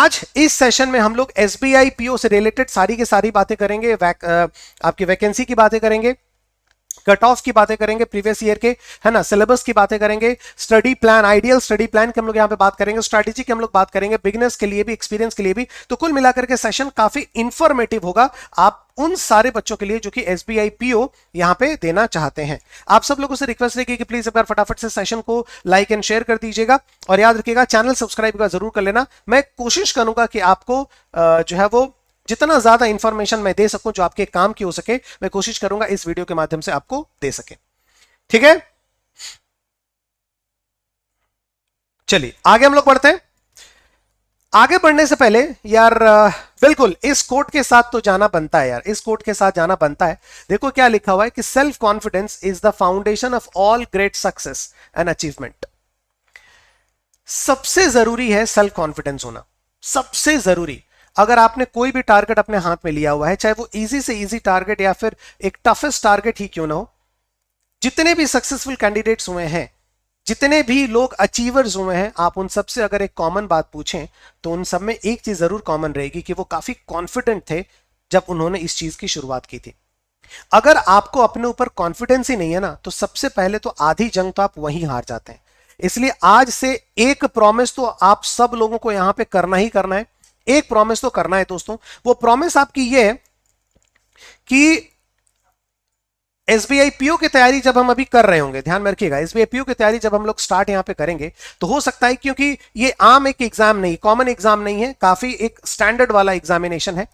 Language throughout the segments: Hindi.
आज इस सेशन में हम लोग एसबीआई पीओ से रिलेटेड सारी की सारी बातें करेंगे, आपकी वैकेंसी की बातें करेंगे, कट ऑफ की बातें करेंगे प्रीवियस ईयर के, है ना, सिलेबस की बातें करेंगे, study plan, ideal study plan की हम लोग यहां पे बात करेंगे, स्ट्रैटेजी की हम लोग बात करेंगे, बिगिनर्स के लिए भी, एक्सपीरियंस के लिए भी। तो कुल मिलाकर के सेशन काफी इंफॉर्मेटिव होगा आप उन सारे बच्चों के लिए जो कि एसबीआई पीओ यहां पे देना चाहते हैं। आप सब लोगों से रिक्वेस्ट रहेगी कि प्लीज एक बार फटाफट से सेशन को लाइक एंड शेयर कर दीजिएगा और याद रखिएगा चैनल सब्सक्राइब जरूर कर लेना। मैं कोशिश करूंगा कि आपको जो है वो जितना ज्यादा इंफॉर्मेशन मैं दे सकूं जो आपके काम की हो सके, मैं कोशिश करूंगा इस वीडियो के माध्यम से आपको दे सके। ठीक है, चलिए आगे हम लोग बढ़ते हैं। आगे बढ़ने से पहले यार बिल्कुल इस कोट के साथ तो जाना बनता है यार, इस कोट के साथ जाना बनता है। देखो क्या लिखा हुआ है कि self confidence is the foundation of all great success and achievement. सबसे जरूरी है सेल्फ कॉन्फिडेंस होना, सबसे जरूरी। अगर आपने कोई भी टारगेट अपने हाथ में लिया हुआ है, चाहे वो इजी से इजी टारगेट या फिर एक टफेस्ट टारगेट ही क्यों ना हो, जितने भी सक्सेसफुल कैंडिडेट्स हुए हैं, जितने भी लोग अचीवर्स हुए हैं, आप उन सब से अगर एक कॉमन बात पूछें तो उन सब में एक चीज जरूर कॉमन रहेगी कि वो काफी कॉन्फिडेंट थे जब उन्होंने इस चीज की शुरुआत की थी। अगर आपको अपने ऊपर कॉन्फिडेंस ही नहीं है ना, तो सबसे पहले तो आधी जंग तो आप वहीं हार जाते हैं। इसलिए आज से एक प्रॉमिस तो आप सब लोगों को यहां पे करना ही करना है, एक प्रॉमिस तो करना है दोस्तों। वो प्रॉमिस आपकी ये है कि एसबीआई पीओ की तैयारी जब हम अभी कर रहे होंगे, ध्यान में रखिएगा, एसबीआई पीओ की तैयारी जब हम लोग स्टार्ट यहां पे करेंगे तो हो सकता है, क्योंकि ये आम एक एग्जाम नहीं, कॉमन एग्जाम नहीं है, काफी एक स्टैंडर्ड वाला एग्जामिनेशन है।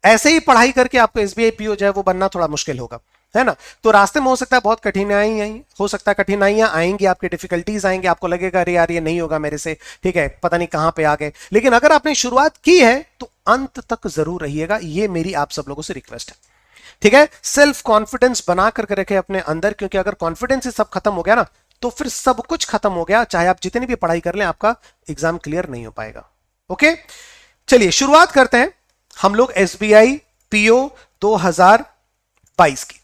ऐसे ही पढ़ाई करके आपको एसबीआई पीओ जो है वो बनना थोड़ा मुश्किल होगा, है ना। तो रास्ते में हो सकता है बहुत कठिनाई हो सकता है, कठिनाइयां आएंगी, आपके डिफिकल्टीज आएंगे, आपको लगेगा अरे यार ये नहीं होगा मेरे से, ठीक है, पता नहीं कहां पे आ गए। लेकिन अगर आपने शुरुआत की है तो अंत तक जरूर रहिएगा, ये मेरी आप सब लोगों से रिक्वेस्ट है। ठीक है, सेल्फ कॉन्फिडेंस बना करके रखे अपने अंदर, क्योंकि अगर कॉन्फिडेंस ही सब खत्म हो गया ना तो फिर सब कुछ खत्म हो गया, चाहे आप जितनी भी पढ़ाई कर लें आपका एग्जाम क्लियर नहीं हो पाएगा। ओके, चलिए शुरुआत करते हैं हम लोग एसबीआई पीओ 2022 की।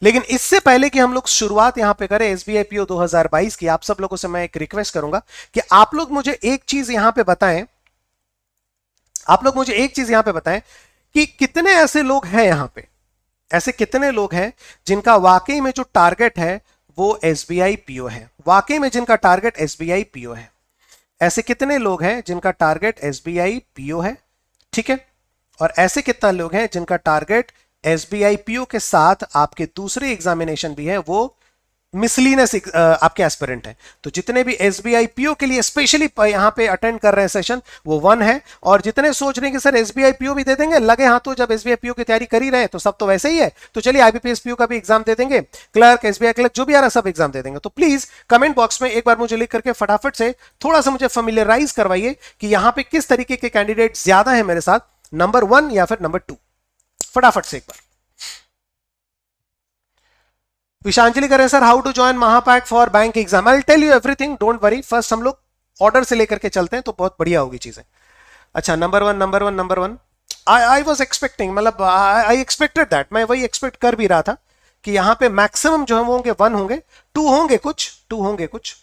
लेकिन इससे पहले कि हम लोग शुरुआत यहां पे करें एसबीआई पीओ 2022 की, आप सब लोगों से मैं एक रिक्वेस्ट करूंगा कि आप लोग मुझे एक चीज यहां पे बताएं, आप लोग मुझे एक चीज यहां पे बताएं कि कितने ऐसे लोग हैं यहां पे, ऐसे कितने लोग हैं जिनका वाकई में जो टारगेट है वो एसबीआई पीओ है, वाकई में जिनका टारगेट एसबीआई पीओ है। ऐसे कितने लोग हैं जिनका टारगेट एसबीआई पीओ है, ठीक है। और ऐसे कितना लोग हैं जिनका टारगेट एसबीआई पीओ के साथ आपके दूसरे एग्जामिनेशन भी है, वो मिसलिनियस आपके एस्पिरेंट हैं। तो जितने भी एसबीआई पीओ के लिए स्पेशली यहां पे अटेंड कर रहे हैं सेशन, वो 1 है। और जितने सोच रहे हैं कि सर एसबीआई पीओ भी दे देंगे, लगे हाथों जब एसबीआई पीओ की तैयारी कर ही रहे हैं तो सब तो वैसे ही है, तो चलिए आईबीपीएस पीओ का भी एग्जाम दे देंगे, क्लर्क, एसबीआई क्लर्क जो भी आ रहा है सब एग्जाम दे देंगे। तो प्लीज कमेंट बॉक्स में एक बार मुझे लिख करके फटाफट से थोड़ा सा मुझे फेमिलियराइज करवाइए कि यहां पे किस तरीके के कैंडिडेट ज्यादा है मेरे साथ, नंबर 1 या फिर नंबर 2, फटाफट से एक बार। विशांजलि करें sir how to join Mahapack for bank exam, I will tell you everything, don't worry. First हम लोग ऑर्डर से लेकर के चलते हैं तो बहुत बढ़िया होगी चीजें। अच्छा, number one I was expecting, मतलब आई एक्सपेक्टेड दैट, मैं वही एक्सपेक्ट कर भी रहा था कि यहां पे मैक्सिमम जो है वो होंगे 1 होंगे, 2 होंगे कुछ।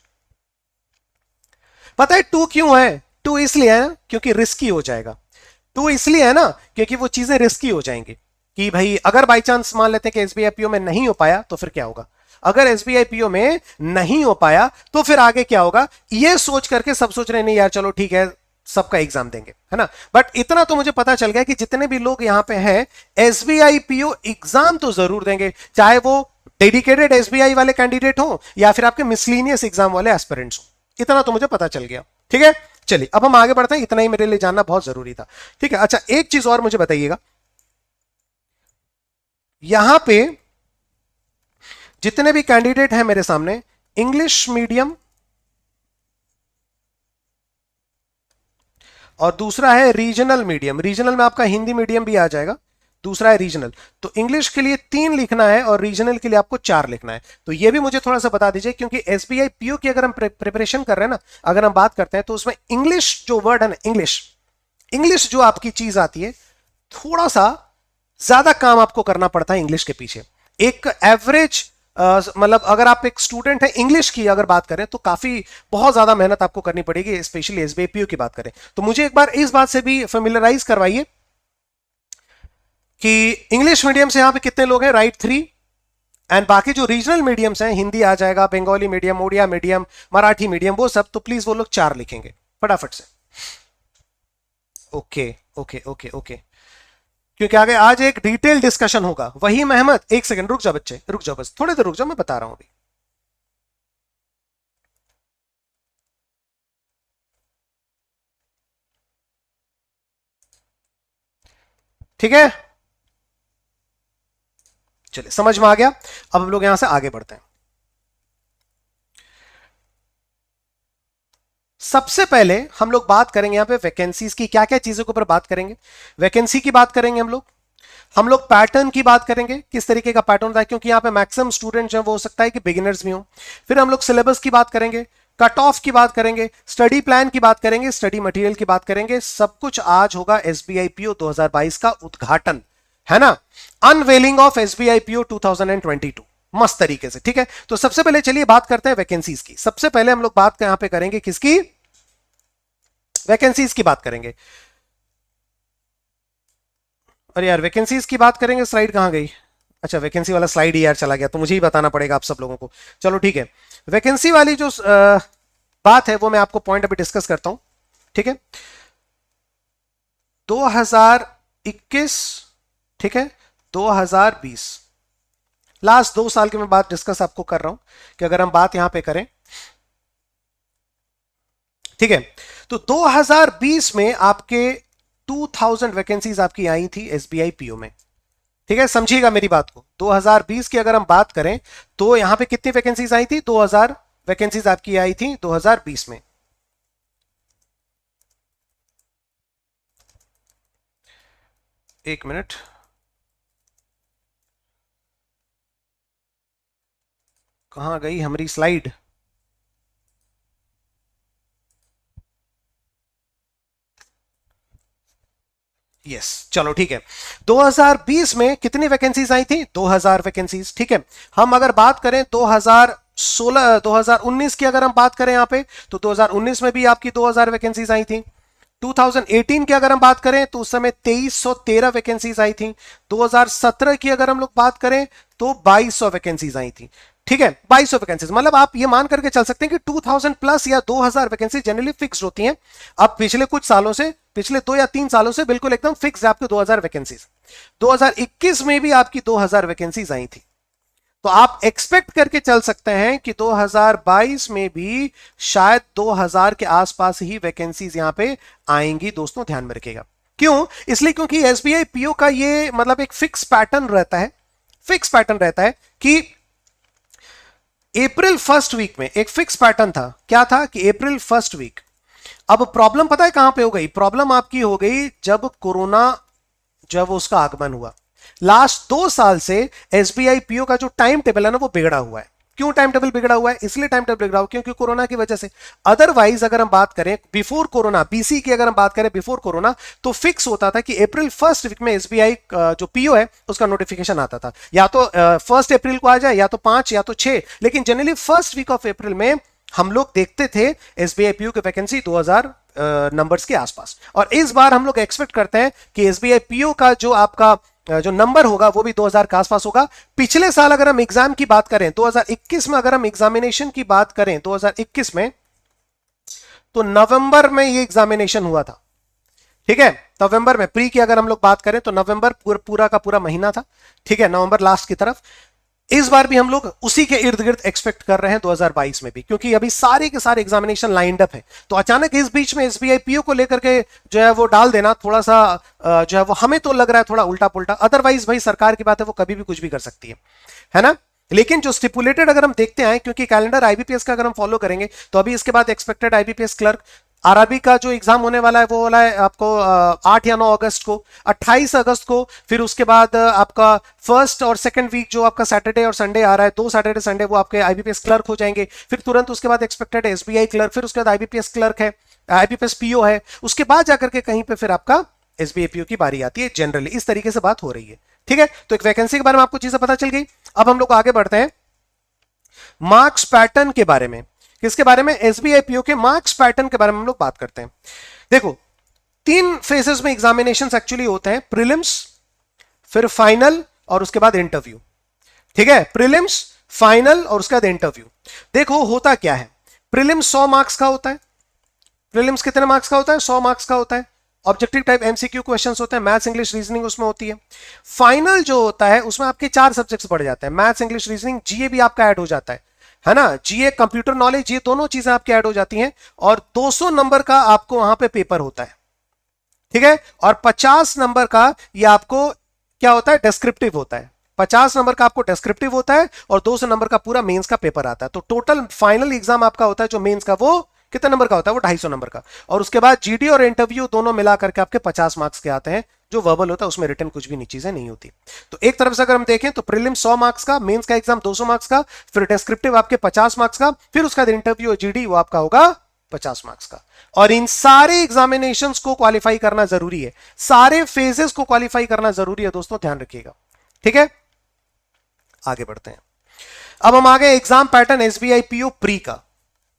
पता है 2 क्यों है? 2 इसलिए है ना क्योंकि रिस्की हो जाएगा। 2 इसलिए है ना क्योंकि वो चीजें रिस्की हो जाएंगी कि भाई अगर बाई चांस मान लेते हैं कि एसबीआई पीओ में नहीं हो पाया तो फिर क्या होगा, अगर एसबीआई पीओ में नहीं हो पाया तो फिर आगे क्या होगा, ये सोच करके सब सोच रहे नहीं यार चलो ठीक है सबका एग्जाम देंगे, है ना। बट इतना तो मुझे पता चल गया कि जितने भी लोग यहां पे हैं एसबीआई पीओ एग्जाम तो जरूर देंगे, चाहे वो डेडिकेटेड एसबीआई वाले कैंडिडेट हो या फिर आपके मिसलिनियस एग्जाम वाले एस्पिरेंट्स हो, इतना तो मुझे पता चल गया। ठीक है, चलिए अब हम आगे बढ़ते हैं, इतना ही मेरे लिए जानना बहुत जरूरी था। ठीक है, अच्छा एक चीज और मुझे बताइएगा, यहां पे जितने भी कैंडिडेट हैं मेरे सामने, इंग्लिश मीडियम और दूसरा है रीजनल मीडियम, रीजनल में आपका हिंदी मीडियम भी आ जाएगा, दूसरा है रीजनल। तो इंग्लिश के लिए 3 लिखना है और रीजनल के लिए आपको 4 लिखना है। तो ये भी मुझे थोड़ा सा बता दीजिए, क्योंकि एसबीआई पीओ की अगर हम प्रिपरेशन कर रहे हैं ना, अगर हम बात करते हैं तो उसमें इंग्लिश जो वर्ड है ना, इंग्लिश जो आपकी चीज आती है, थोड़ा सा ज्यादा काम आपको करना पड़ता है इंग्लिश के पीछे। एक एवरेज मतलब अगर आप एक स्टूडेंट हैं इंग्लिश की अगर बात करें तो काफी बहुत ज्यादा मेहनत आपको करनी पड़ेगी, स्पेशली एसबीआई पीयू की बात करें तो। मुझे एक बार इस बात से भी फेमिलराइज करवाइए कि इंग्लिश मीडियम से यहां पे कितने लोग हैं, राइट 3, एंड बाकी जो रीजनल मीडियम्स हैं, हिंदी आ जाएगा, Bengali medium, Odia medium, Marathi medium, वो सब, तो प्लीज वो लोग 4 लिखेंगे फटाफट से। ओके ओके ओके ओके, क्योंकि आगे आज एक डिटेल डिस्कशन होगा। वही मेहमद, एक सेकंड रुक जाओ बच्चे, रुक जाओ, बस थोड़ी देर रुक जाओ, मैं बता रहा हूं अभी। ठीक है, चलिए समझ में आ गया। अब हम लोग यहां से आगे बढ़ते हैं। सबसे पहले हम लोग बात करेंगे यहां पे वैकेंसीज की, क्या क्या चीजों के ऊपर बात करेंगे। वैकेंसी की बात करेंगे हम लोग पैटर्न की बात करेंगे, किस तरीके का पैटर्न होता है, क्योंकि यहाँ पे मैक्सिमम स्टूडेंट जो वो हो सकता है कि बिगिनर्स भी हो। फिर हम लोग सिलेबस की बात करेंगे, कट ऑफ की बात करेंगे, स्टडी प्लान की बात करेंगे, स्टडी मटेरियल की बात करेंगे। सब कुछ आज होगा एसबीआई पीओ 2022 का उद्घाटन, है ना, अनवेलिंग ऑफ एसबीआई पीओ 2022 मस्त तरीके से। ठीक है, तो सबसे पहले चलिए बात करते हैं वैकेंसीज की। सबसे पहले हम लोग बात यहां पे करेंगे किसकी, वैकेंसीज की बात करेंगे। अरे यार वैकेंसीज की बात करेंगे, स्लाइड कहां गई, अच्छा वैकेंसी वाला स्लाइड ही यार चला गया, तो मुझे ही बताना पड़ेगा आप सब लोगों को। चलो ठीक है, वैकेंसी वाली जो बात है वो मैं आपको पॉइंट अभी डिस्कस करता हूं। ठीक है, 2021, ठीक है, 2020, लास्ट 2 साल की मैं बात डिस्कस आपको कर रहा हूं कि अगर हम बात यहां पे करें, ठीक है, तो 2020 में आपके 2000 वैकेंसीज आपकी आई थी एसबीआई पीओ में। ठीक है, समझिएगा मेरी बात को। 2020 की अगर हम बात करें तो यहां पे कितनी वैकेंसीज आई थी, 2000 वैकेंसीज आपकी आई थी 2020 में। एक मिनट, कहां गई हमारी स्लाइड, यस चलो ठीक है। 2020 में कितनी वैकेंसीज आई थी, 2000 वैकेंसीज। ठीक है, हम अगर बात करें 2016 2019 की अगर हम बात करें यहां पे, तो 2019 में भी आपकी 2000 वैकेंसीज आई थी। 2018 की अगर हम बात करें तो उस समय 2313 वैकेंसीज आई थी। 2017 की अगर हम लोग बात करें तो 2200 वैकेंसीज आई थी। ठीक है, 2200 वैकेंसीज, मतलब आप ये मान करके चल सकते हैं कि 2000 प्लस या 2000 वैकेंसी जनरली फिक्स होती हैं। अब पिछले कुछ सालों से, पिछले 2 या 3 सालों से बिल्कुल एकदम फिक्स है आपके 2000 वैकेंसीज। 2021 में भी आपकी 2000 वैकेंसीज आई थी, तो आप एक्सपेक्ट करके चल सकते हैं कि 2022 में भी शायद 2000 के आसपास ही वैकेंसीज यहां पे आएंगी। दोस्तों ध्यान में रखिएगा, क्यों, इसलिए क्योंकि एसबीआई पीओ का ये मतलब एक फिक्स पैटर्न रहता है, फिक्स पैटर्न रहता है कि अप्रैल फर्स्ट वीक में एक फिक्स पैटर्न था। क्या था कि अप्रैल फर्स्ट वीक, अब प्रॉब्लम पता है कहां पे हो गई, प्रॉब्लम आपकी हो गई जब कोरोना, जब उसका आगमन हुआ। लास्ट 2 साल से एसबीआई पीओ का जो टाइम टेबल है ना वो बिगड़ा हुआ है। क्यों टाइम टेबल बिगड़ा हुआ है, इसलिए टाइम टेबल बिगड़ा हुआ क्योंकि कोरोना की वजह से। अदरवाइज अगर हम बात करें बिफोर कोरोना, बीसी की अगर हम बात करें बिफोर कोरोना, तो फिक्स होता था कि अप्रैल फर्स्ट वीक में एसबीआई जो पीओ है उसका नोटिफिकेशन आता था, या तो 1 अप्रैल को आ जाए, या तो 5 या तो 6, लेकिन generally first week of April में हम लोग देखते थे एसबीआई पीओ की वैकेंसी 2000 नंबर्स के आसपास। और इस बार हम लोग एक्सपेक्ट करते हैं कि एसबीआई पीओ का जो आपका जो नंबर होगा वो भी 2000 के आसपास होगा। पिछले साल अगर हम एग्जाम की बात करें, 2021 में अगर हम एग्जामिनेशन की बात करें 2021 में, तो नवंबर में ये एग्जामिनेशन हुआ था। ठीक है, नवंबर में, प्री की अगर हम लोग बात करें तो नवंबर पूरा का पूरा महीना था। ठीक है, नवंबर लास्ट की तरफ। इस बार भी हम लोग उसी के इर्द गिर्द एक्सपेक्ट कर रहे हैं 2022 में भी, क्योंकि अभी सारे के सारे एग्जामिनेशन लाइंड अप है। तो अचानक इस बीच में एसबीआई पीओ को लेकर के जो है वो डाल देना थोड़ा सा जो है वो हमें तो लग रहा है थोड़ा उल्टा पुल्टा। अदरवाइज भाई सरकार की बात है, वो कभी भी कुछ भी कर सकती है ना। लेकिन जो स्टिपुलेटेड अगर हम देखते हैं, क्योंकि कैलेंडर आईबीपीएस का अगर हम फॉलो करेंगे तो अभी इसके बाद एक्सपेक्टेड आईबीपीएस क्लर्क, आरआरबी का जो एग्जाम होने वाला है वो वाला है आपको 8 या 9 अगस्त को, 28 अगस्त को। फिर उसके बाद आपका फर्स्ट और सेकंड वीक जो आपका सैटरडे और संडे आ रहा है, 2 सैटरडे संडे, वो आपके आईबीपीएस क्लर्क हो जाएंगे। फिर तुरंत उसके बाद एक्सपेक्टेड एसबीआई क्लर्क, फिर उसके बाद आईबीपीएस क्लर्क है, आईबीपीएस पीओ है, उसके बाद जाकर के कहीं पे फिर आपका एसबीआई पीओ की बारी आती है। जनरली इस तरीके से बात हो रही है। ठीक है, तो एक वैकेंसी के बारे में आपको चीजें पता चल गई। अब हम लोग आगे बढ़ते हैं मार्क्स पैटर्न के बारे में। किसके बारे में? एसबीआई पीओ के मार्क्स पैटर्न के बारे में हम लोग बात करते हैं। देखो, 3 फेजेस में एग्जामिनेशंस एक्चुअली होते हैं, प्रीलिम्स, फिर फाइनल और उसके बाद इंटरव्यू। ठीक है, प्रीलिम्स, फाइनल और उसके बाद इंटरव्यू। देखो होता क्या है, प्रीलिम्स 100 मार्क्स का होता है। प्रीलिम्स कितने मार्क्स का होता है? 100 मार्क्स का होता है। ऑब्जेक्टिव टाइप एमसीक्यू क्वेश्चंस होते हैं, मैथ्स इंग्लिश रीजनिंग उसमें होती है। फाइनल जो होता है उसमें आपके 4 सब्जेक्ट्स पढ़ जाते हैं, मैथ्स इंग्लिश रीजनिंग, जीए भी आपका ऐड हो जाता है ना, जीए कंप्यूटर नॉलेज, ये दोनों चीजें आपकी ऐड हो जाती हैं। और 200 नंबर का आपको वहां पे पेपर होता है, ठीक है। और 50 नंबर का ये आपको क्या होता है? डिस्क्रिप्टिव होता है। 50 नंबर का आपको डिस्क्रिप्टिव होता है और 200 नंबर का पूरा मेंस का पेपर आता है। तो टोटल फाइनल एग्जाम आपका होता है जो मेंस का, वो कितने नंबर का होता है? वो 250 नंबर का। और उसके बाद जीडी और इंटरव्यू दोनों मिला करके आपके 50 मार्क्स के आते हैं। जो वर्बल होता है उसमें रिटन कुछ भी चीजें नहीं होती। तो एक तरफ से अगर हम देखें तो प्रीलिम्स 100 मार्क्स का, मेंस का एग्जाम 200 मार्क्स का, फिर डिस्क्रिप्टिव आपके 50 मार्क्स का, फिर उसका इंटरव्यू और जीडी वो आपका होगा 50 मार्क्स का। और इन सारे एग्जामिनेशंस को क्वालिफाई करना जरूरी है, सारे फेजेस को क्वालिफाई करना जरूरी है दोस्तों, ध्यान रखिएगा। ठीक है, आगे बढ़ते हैं। अब हम आ गए exam pattern SBI PO pre का।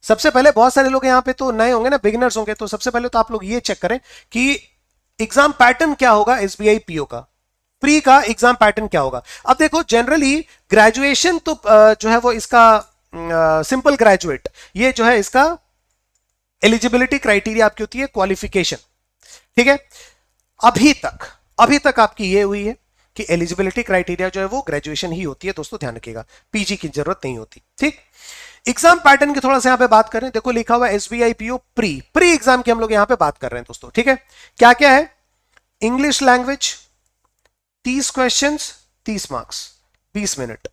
सबसे पहले बहुत सारे लोग यहां पे तो नए होंगे ना, बिगिनर्स होंगे, तो सबसे पहले तो आप लोग ये चेक करें कि एग्जाम पैटर्न क्या होगा एसबीआई पीओ का, प्री का एग्जाम पैटर्न क्या होगा। अब देखो, जनरली ग्रेजुएशन तो जो है वो इसका सिंपल ग्रेजुएट, ये जो है इसका एलिजिबिलिटी क्राइटेरिया आपकी होती है क्वालिफिकेशन। ठीक है, अभी तक आपकी ये हुई है कि एलिजिबिलिटी क्राइटेरिया जो है वो ग्रेजुएशन ही होती है दोस्तों, ध्यान रखिएगा, पीजी की जरूरत नहीं होती। ठीक, एग्जाम पैटर्न की थोड़ा सा यहां पे बात करें। देखो लिखा हुआ है एसबीआई पीओ प्री एग्जाम की हम लोग यहां पे बात कर रहे हैं दोस्तों। ठीक है, क्या क्या है? English language 30 questions 30 marks 20 minute.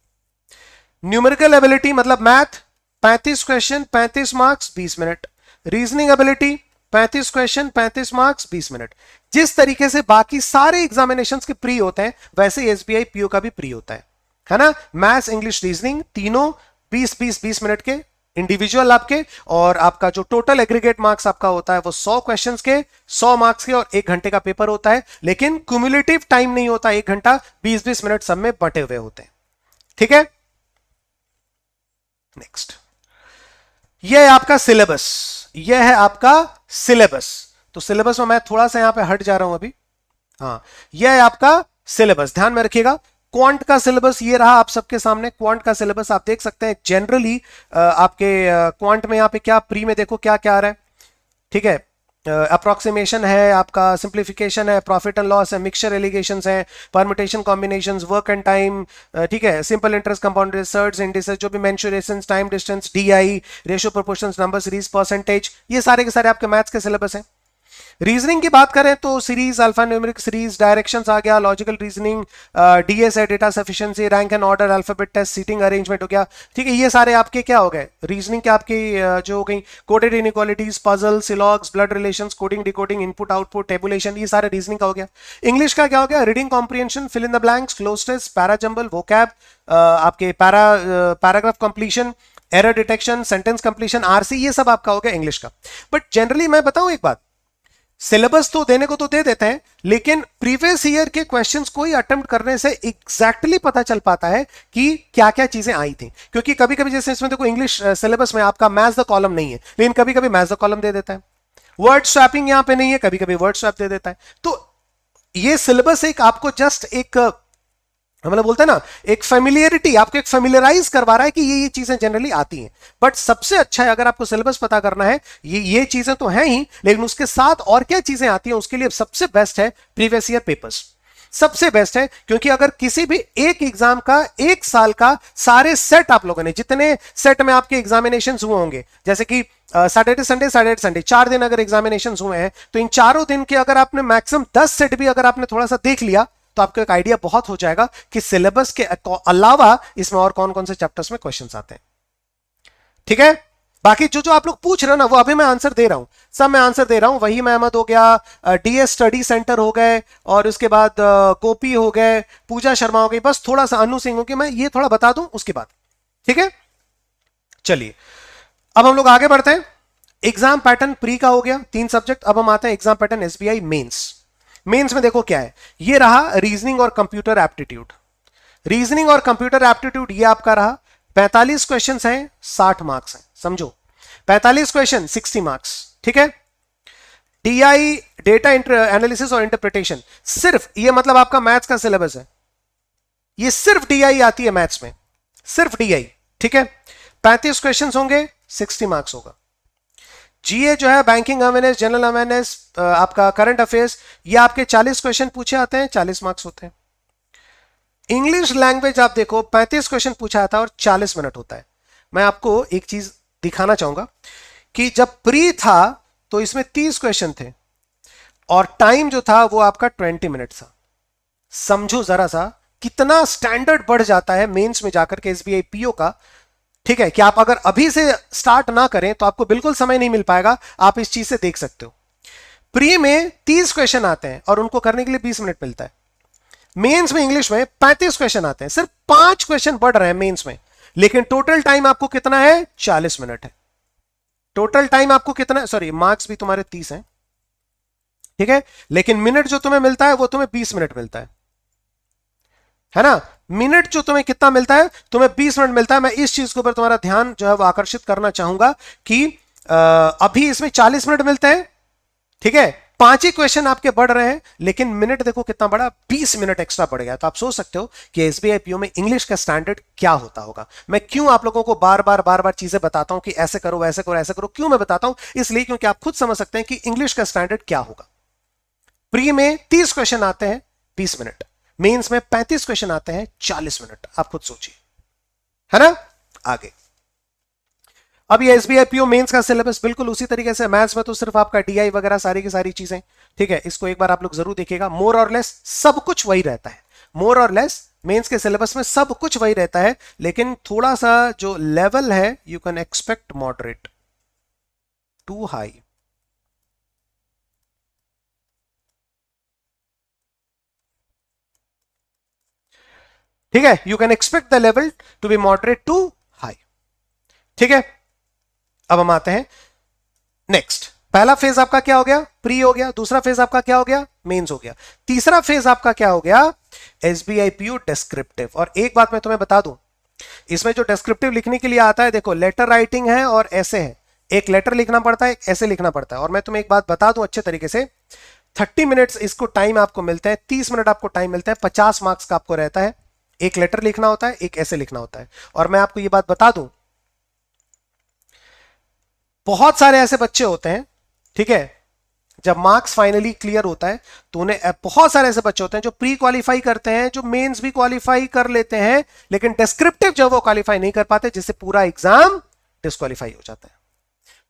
Numerical ability मतलब math 35 question 35 marks 20 minute. Reasoning ability 35 question 35 marks 20 minute. जिस तरीके से बाकी सारे एग्जामिनेशंस के प्री होते हैं वैसे एसबीआई पीओ का भी प्री होता है ना। मैथ्स इंग्लिश रीजनिंग तीनों 20 मिनट के इंडिविजुअल आपके, और आपका जो टोटल एग्रीगेट मार्क्स आपका होता है वो 100 क्वेश्चंस के 100 मार्क्स के और 1 घंटे का पेपर होता है। लेकिन क्यूमुलेटिव टाइम नहीं होता, 1 घंटा 20 मिनट सब में बटे हुए होते हैं। ठीक है, नेक्स्ट, यह है आपका सिलेबस, यह है आपका सिलेबस। तो सिलेबस में मैं थोड़ा सा यहां पे हट जा रहा हूं अभी। हाँ, यह है आपका सिलेबस, ध्यान में रखिएगा। क्वांट का सिलेबस ये रहा आप सबके सामने। क्वांट का सिलेबस आप देख सकते हैं। जनरली आपके क्वांट में यहां पे क्या प्री में देखो क्या क्या आ रहा है। ठीक है, अप्रोक्सीमेशन है आपका, सिंप्लीफिकेशन है, प्रॉफिट एंड लॉस है, मिक्सचर एलिगेशंस है, permutation combinations, work and time, ठीक है, simple interest compound research, indices, जो भी mensurations, time distance, DI, ratio proportions, number series, percentage, ये सारे के सारे आपके मैथ्स के सिलेबस हैं। रीजनिंग की बात करें तो series, alpha numeric series, directions आ गया, लॉजिकल रीजनिंग, डीएस है, data sufficiency, rank and order, alphabet test, seating arrangement हो गया। ठीक है, ये सारे आपके क्या हो गए रीजनिंग के आपके जो हो गई। Coded inequalities, puzzle, syllogisms, blood relations, coding decoding, input output, tabulation, ये सारे रीजनिंग का हो गया। इंग्लिश का क्या हो गया? Reading comprehension, fill in the blanks, cloze test, para jumble, vocab, आपके paragraph completion, error detection, sentence completion, RC, ये सब आपका हो गया इंग्लिश का। बट जनरली मैं बताऊं एक बात, सिलेबस तो देने को तो दे देते हैं, लेकिन प्रीवियस ईयर के क्वेश्चंस को ही अटेम्प्ट करने से एग्जैक्टली पता चल पाता है कि क्या क्या चीजें आई थी। क्योंकि कभी कभी जैसे इसमें देखो इंग्लिश सिलेबस में आपका मैच द कॉलम नहीं है, लेकिन कभी कभी मैच द कॉलम दे देता है। वर्ड स्वैपिंग यहां पे नहीं है, कभी कभी वर्ड स्वैप दे देता है। तो ये सिलेबस एक आपको जस्ट एक मतलब बोलते हैं ना, एक फेमिलियरिटी, आपको एक फेमिलियराइज करवा रहा है कि ये चीजें जनरली आती हैं। बट सबसे अच्छा है अगर आपको सिलेबस पता करना है, ये चीजें तो हैं ही, लेकिन उसके साथ और क्या चीजें आती हैं उसके लिए सबसे बेस्ट है प्रीवियस ईयर पेपर्स, सबसे बेस्ट है। क्योंकि अगर किसी भी एक एग्जाम का 1 साल का सारे सेट आप लोगों ने, जितने सेट में आपके एग्जामिनेशन हुए होंगे, जैसे कि सैटरडे संडे 4 दिन अगर एग्जामिनेशन हुए हैं, तो इन चारों दिन के अगर आपने मैक्सिमम 10 सेट भी अगर आपने थोड़ा सा देख लिया तो आपको एक आइडिया बहुत हो जाएगा कि सिलेबस के अलावा इसमें और कौन कौन से चैप्टर्स में क्वेश्चंस आते हैं। ठीक है, बाकी जो जो आप लोग पूछ रहे हो ना वो अभी मैं आंसर दे रहा हूं, सब मैं आंसर दे रहा हूं। वहीम अहमद हो गया, डीएस स्टडी सेंटर हो गए, और उसके बाद गोपी हो गए, पूजा शर्मा हो गई, बस थोड़ा सा अनु सिंह हो गया, मैं ये थोड़ा बता दूं उसके बाद। ठीक है, चलिए अब हम लोग आगे बढ़ते हैं। एग्जाम पैटर्न प्री का हो गया 3 सब्जेक्ट। अब हम आते हैं exam pattern SBI mains. Mains में देखो क्या है, ये रहा रीजनिंग और कंप्यूटर एप्टीट्यूड। रीजनिंग और कंप्यूटर एप्टीट्यूड ये आपका रहा 45 क्वेश्चन हैं, 60 मार्क्स हैं, समझो 45 क्वेश्चन 60 मार्क्स, ठीक है। डीआई डेटा एनालिसिस और इंटरप्रिटेशन, सिर्फ ये मतलब आपका मैथ्स का सिलेबस है, ये सिर्फ डीआई आती है मैथ्स में, सिर्फ डीआई, ठीक है। 35 क्वेश्चन होंगे, 60 मार्क्स होगा। जीए जो है बैंकिंग अवेयरनेस, जनरल अवेयरनेस, आपका करंट अफेयर्स, ये आपके 40 क्वेश्चन पूछे आते हैं, 40 मार्क्स होते हैं। इंग्लिश लैंग्वेज आप देखो 35 क्वेश्चन पूछा आता है और 40 मिनट होता है। मैं आपको एक चीज दिखाना चाहूंगा कि जब प्री था तो इसमें 30 क्वेश्चन थे और टाइम जो था वो आपका 20 मिनट था। समझो जरा सा कितना स्टैंडर्ड बढ़ जाता है मेंस में जाकर के एसबीआई पीओ का, ठीक है। कि आप अगर अभी से स्टार्ट ना करें तो आपको बिल्कुल समय नहीं मिल पाएगा, आप इस चीज से देख सकते हो। प्री में 30 क्वेश्चन आते हैं और उनको करने के लिए 20 मिनट मिलता है। मेंस में इंग्लिश में 35 क्वेश्चन आते हैं, सिर्फ 5 क्वेश्चन बढ़ रहे हैं मेंस में, लेकिन टोटल टाइम आपको कितना है, 40 मिनट है। टोटल टाइम आपको कितना, सॉरी मार्क्स भी तुम्हारे 30 हैं, ठीक है, लेकिन मिनट जो तुम्हें मिलता है वो तुम्हें 20 मिनट मिलता है ना। मिनट जो तुम्हें कितना मिलता है, तुम्हें 20 मिनट मिलता है। मैं इस चीज के ऊपर तुम्हारा ध्यान जो है वो आकर्षित करना चाहूंगा कि अभी इसमें 40 मिनट मिलते हैं, ठीक है, 5 ही क्वेश्चन आपके बढ़ रहे हैं, लेकिन मिनट देखो कितना बड़ा, 20 मिनट एक्स्ट्रा बढ़ गया। तो आप सोच सकते हो कि एसबीआई पीओ में इंग्लिश का स्टैंडर्ड क्या होता होगा। मैं क्यों आप लोगों को बार बार चीजें बताता हूं कि ऐसे करो वैसे करो ऐसे करो, क्यों मैं बताता हूं, इसलिए क्योंकि आप खुद समझ सकते हैं कि इंग्लिश का स्टैंडर्ड क्या होगा। प्री में 30 क्वेश्चन आते हैं 20 मिनट, मेंस में 35 क्वेश्चन आते हैं 40 मिनट, आप खुद सोचिए, है ना। आगे अब ये एसबीआई पीओ मेंस का सिलेबस बिल्कुल उसी तरीके से, मैथ्स में तो सिर्फ आपका डीआई वगैरह सारी की सारी चीजें, ठीक है, इसको एक बार आप लोग जरूर देखिएगा। मोर और लेस सब कुछ वही रहता है, मोर और लेस मेंस के सिलेबस में सब कुछ वही रहता है, लेकिन थोड़ा सा जो लेवल है, you can expect moderate to high. ठीक है, you can expect the level to be moderate to high, ठीक है। अब हम आते हैं नेक्स्ट। पहला फेज आपका क्या हो गया, प्री हो गया। दूसरा फेज आपका क्या हो गया, मेंस हो गया। तीसरा फेज आपका क्या हो गया, एसबीआई पीओ डिस्क्रिप्टिव। और एक बात मैं तुम्हें बता दूं, इसमें जो डिस्क्रिप्टिव लिखने के लिए आता है, देखो लेटर राइटिंग है और ऐसे है, एक लेटर लिखना पड़ता है, एक ऐसे लिखना पड़ता है। और मैं तुम्हें एक बात बता दूं अच्छे तरीके से, 30 मिनट्स इसको टाइम आपको मिलता है, 30 मिनट आपको टाइम मिलता है, 50 मार्क्स का आपको रहता है। एक लेटर लिखना होता है, एक ऐसे लिखना होता है। और मैं आपको ये बात बता दूं, बहुत सारे ऐसे बच्चे होते हैं, ठीक है, जब मार्क्स फाइनली क्लियर होता है तो उन्हें, बहुत सारे ऐसे बच्चे होते हैं जो प्री क्वालिफाई करते हैं, जो मेंस भी क्वालिफाई कर लेते हैं, लेकिन डिस्क्रिप्टिव जब वो क्वालिफाई नहीं कर पाते, जिससे पूरा एग्जाम डिस्क्वालीफाई हो जाता है।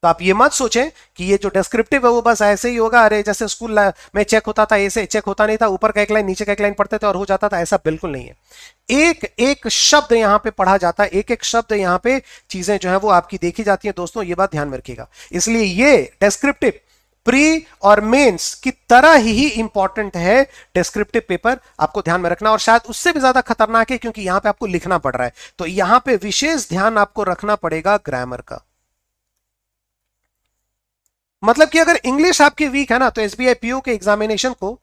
तो आप ये मत सोचें कि ये जो डिस्क्रिप्टिव है वो बस ऐसे ही होगा, अरे जैसे स्कूल में चेक होता था ऐसे चेक होता नहीं था, ऊपर का एक लाइन नीचे का एक लाइन पढ़ते थे और हो जाता था, ऐसा बिल्कुल नहीं है। एक एक शब्द यहां पे पढ़ा जाता है, एक एक शब्द यहां पे चीजें जो है वो आपकी देखी जाती है दोस्तों, ये बात ध्यान में रखिएगा। इसलिए ये डिस्क्रिप्टिव प्री और मेंस की तरह ही इंपॉर्टेंट है डिस्क्रिप्टिव पेपर, आपको ध्यान में रखना। और शायद उससे भी ज्यादा खतरनाक है क्योंकि यहां पे आपको लिखना पड़ रहा है, तो यहां पे विशेष ध्यान आपको रखना पड़ेगा ग्रामर का। मतलब कि अगर इंग्लिश आपकी वीक है ना, तो एसबीआई पीओ के एग्जामिनेशन को,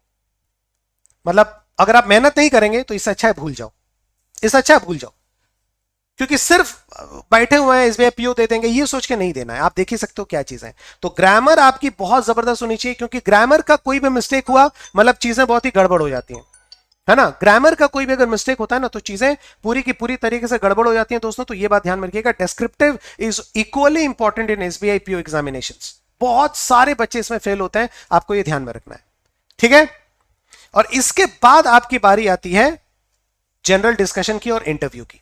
मतलब अगर आप मेहनत नहीं करेंगे तो इससे अच्छा है भूल जाओ, इससे अच्छा है भूल जाओ। क्योंकि सिर्फ बैठे हुए हैं एसबीआई पीओ दे देंगे ये सोच के नहीं देना है, आप देख ही सकते हो क्या चीज है। तो ग्रामर आपकी बहुत जबरदस्त होनी चाहिए, क्योंकि ग्रामर का कोई भी मिस्टेक हुआ मतलब चीजें बहुत ही गड़बड़ हो जाती हैं, है ना। ग्रामर का कोई भी अगर मिस्टेक होता है ना तो चीजें पूरी की पूरी तरीके से गड़बड़ हो जाती हैं दोस्तों। तो ये बात ध्यान में रखिएगा, descriptive is equally important in SBI PO examinations. बहुत सारे बच्चे इसमें फेल होते हैं, आपको ये ध्यान में रखना है, ठीक है। और इसके बाद आपकी बारी आती है जनरल डिस्कशन की और इंटरव्यू की।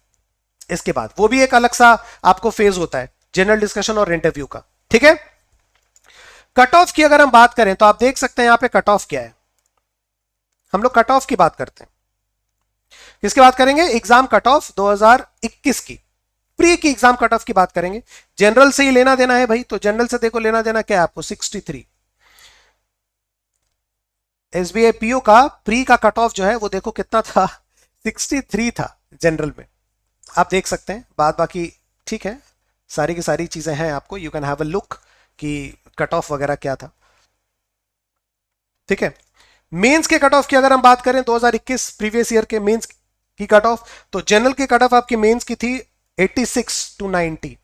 इसके बाद वो भी एक अलग सा आपको फेज होता है, जनरल डिस्कशन और इंटरव्यू का, ठीक है। कट ऑफ की अगर हम बात करें तो आप देख सकते हैं यहां पे कट ऑफ क्या है। हम लोग कट ऑफ की बात करते हैं, किसकी बात करेंगे, एग्जाम कट ऑफ 2021 की, प्री की एग्जाम कट ऑफ की बात करेंगे। जनरल से ही लेना देना है भाई, तो जनरल से देखो लेना देना क्या है आपको, 63। एसबीआई पीओ का प्री का कट ऑफ जो है वो देखो कितना था, 63 था जनरल में, आप देख सकते हैं। बाद बाकी ठीक है, सारी की सारी चीजें हैं आपको, you can have a look कि कट ऑफ वगैरह क्या था, ठीक है। मेंस के कट ऑफ की अगर हम बात करें 2021 प्रीवियस ईयर के मेंस की कट ऑफ, तो जनरल की कट ऑफ आपकी मेंस की थी 86 to 90,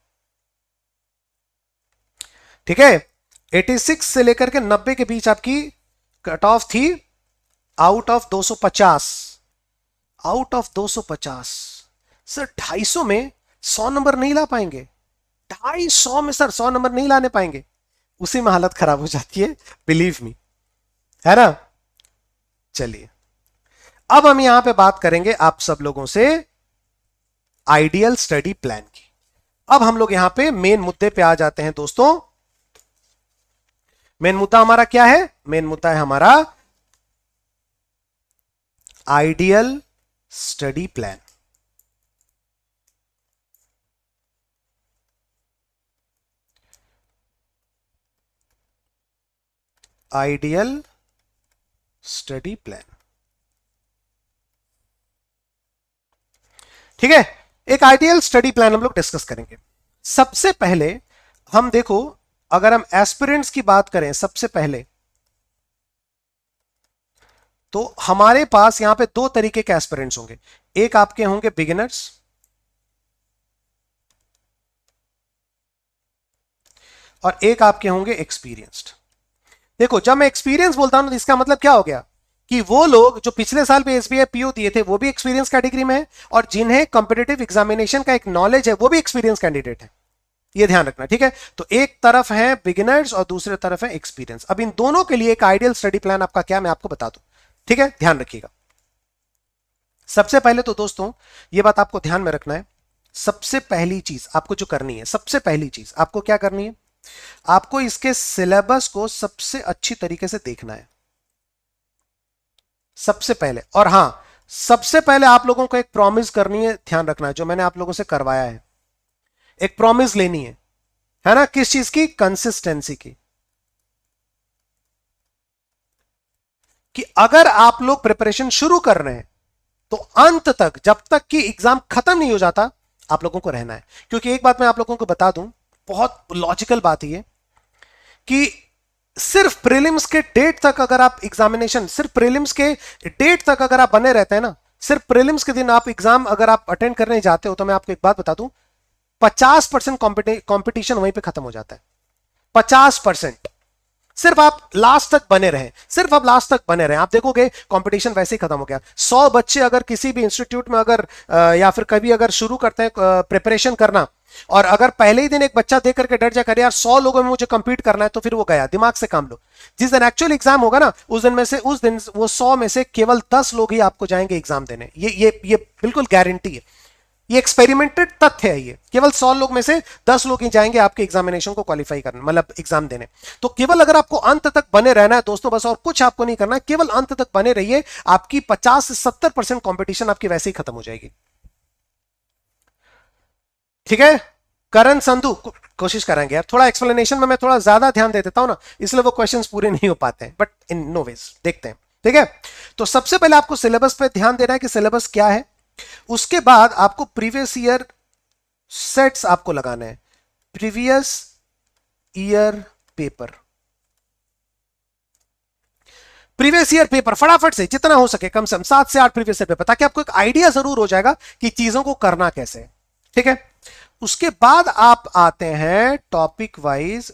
ठीक है। 86 से लेकर के 90 के बीच आपकी कट ऑफ थी out of 250, out of 250। Sir 250 में 100 नंबर नहीं ला पाएंगे, 250 में सर 100 नंबर नहीं लाने पाएंगे, उसी में हालत खराब हो जाती है, बिलीव मी, है ना। चलिए अब हम यहां पे बात करेंगे आप सब लोगों से आइडियल स्टडी प्लान की। अब हम लोग यहां पे मेन मुद्दे पे आ जाते हैं दोस्तों। मेन मुद्दा हमारा क्या है? मेन मुद्दा है हमारा ideal study plan. Ideal study plan, ठीक है। एक आइडियल स्टडी प्लान हम लोग डिस्कस करेंगे। सबसे पहले हम देखो, अगर हम एस्पिरेंट्स की बात करें सबसे पहले, तो हमारे पास यहां पे दो तरीके के एस्पिरेंट्स होंगे। एक आपके होंगे बिगिनर्स और एक आपके होंगे एक्सपीरियंस्ड। देखो जब मैं एक्सपीरियंस बोलता हूं तो इसका मतलब क्या हो गया कि वो लोग जो पिछले साल पे एसबीआई पीओ दिए थे वो भी एक्सपीरियंस कैटेगरी में है, और जिन्हें कॉम्पिटिटिव एग्जामिनेशन का एक नॉलेज है वो भी एक्सपीरियंस कैंडिडेट है। ये ध्यान रखना, ठीक है। तो एक तरफ है बिगिनर्स और दूसरे तरफ है एक्सपीरियंस। अब इन दोनों के लिए एक आइडियल स्टडी प्लान आपका क्या, मैं आपको बता दूं, ठीक है। ध्यान रखिएगा। सबसे पहले तो दोस्तों ये बात आपको ध्यान में रखना है, सबसे पहली चीज आपको जो करनी है, सबसे पहली चीज आपको क्या करनी है, आपको इसके सिलेबस को सबसे अच्छी तरीके से देखना है सबसे पहले। और हां, सबसे पहले आप लोगों को एक प्रॉमिस करनी है, ध्यान रखना है, जो मैंने आप लोगों से करवाया है, एक प्रॉमिस लेनी है ना। किस चीज की? कंसिस्टेंसी की। कि अगर आप लोग प्रिपरेशन शुरू कर रहे हैं तो अंत तक, जब तक कि एग्जाम खत्म नहीं हो जाता, आप लोगों को रहना है। क्योंकि एक बात मैं आप लोगों को बता दूं, बहुत लॉजिकल बात है कि सिर्फ प्रीलिम्स के डेट तक अगर आप एग्जामिनेशन, सिर्फ प्रीलिम्स के डेट तक अगर आप बने रहते हैं ना, सिर्फ प्रीलिम्स के दिन आप एग्जाम अगर आप अटेंड करने जाते हो, तो मैं आपको एक बात बता दूं, 50% कॉम्पिटिशन वहीं पे खत्म हो जाता है। 50%। सिर्फ आप लास्ट तक बने रहें, सिर्फ आप लास्ट तक बने रहें, आप देखोगे कंपटीशन वैसे ही खत्म हो गया। 100 बच्चे अगर किसी भी इंस्टीट्यूट में अगर या फिर कभी अगर शुरू करते हैं प्रिपरेशन करना, और अगर पहले ही दिन एक बच्चा देख करके डर जाए, यार 100 लोगों में मुझे कंपीट करना है, तो फिर वो गया, दिमाग से काम लो। जिस दिन एक्चुअल एग्जाम होगा ना, उस दिन वो 100 में से केवल 10 लोग ही आपको जाएंगे एग्जाम देने। ये बिल्कुल गारंटी है, ये एक्सपेरिमेंटेड तथ्य है। ये केवल 100 लोग में से 10 लोग ही जाएंगे आपके एग्जामिनेशन को क्वालिफाई करने, मतलब एग्जाम देने। तो केवल अगर आपको अंत तक बने रहना है दोस्तों, बस और कुछ आपको नहीं करना है, केवल अंत तक बने रहिए, आपकी 50 से 70% कॉम्पिटिशन आपकी वैसे ही खत्म हो जाएगी, ठीक है। करण संधू कोशिश करेंगे यार, थोड़ा एक्सप्लेनेशन में मैं थोड़ा ज्यादा ध्यान दे देता हूं ना, इसलिए वो क्वेश्चंस पूरे नहीं हो पाते हैं, बट इन नो वेज देखते हैं, ठीक है। तो सबसे पहले आपको सिलेबस पे ध्यान देना है कि सिलेबस क्या है। उसके बाद आपको प्रीवियस ईयर सेट्स आपको लगाने हैं, previous year paper, previous year paper फटाफट से जितना हो सके, कम से कम 7 से 8 प्रीवियस ईयर पेपर, ताकि आपको एक आइडिया जरूर हो जाएगा कि चीजों को करना कैसे है, ठीक है। उसके बाद आप आते हैं टॉपिक वाइज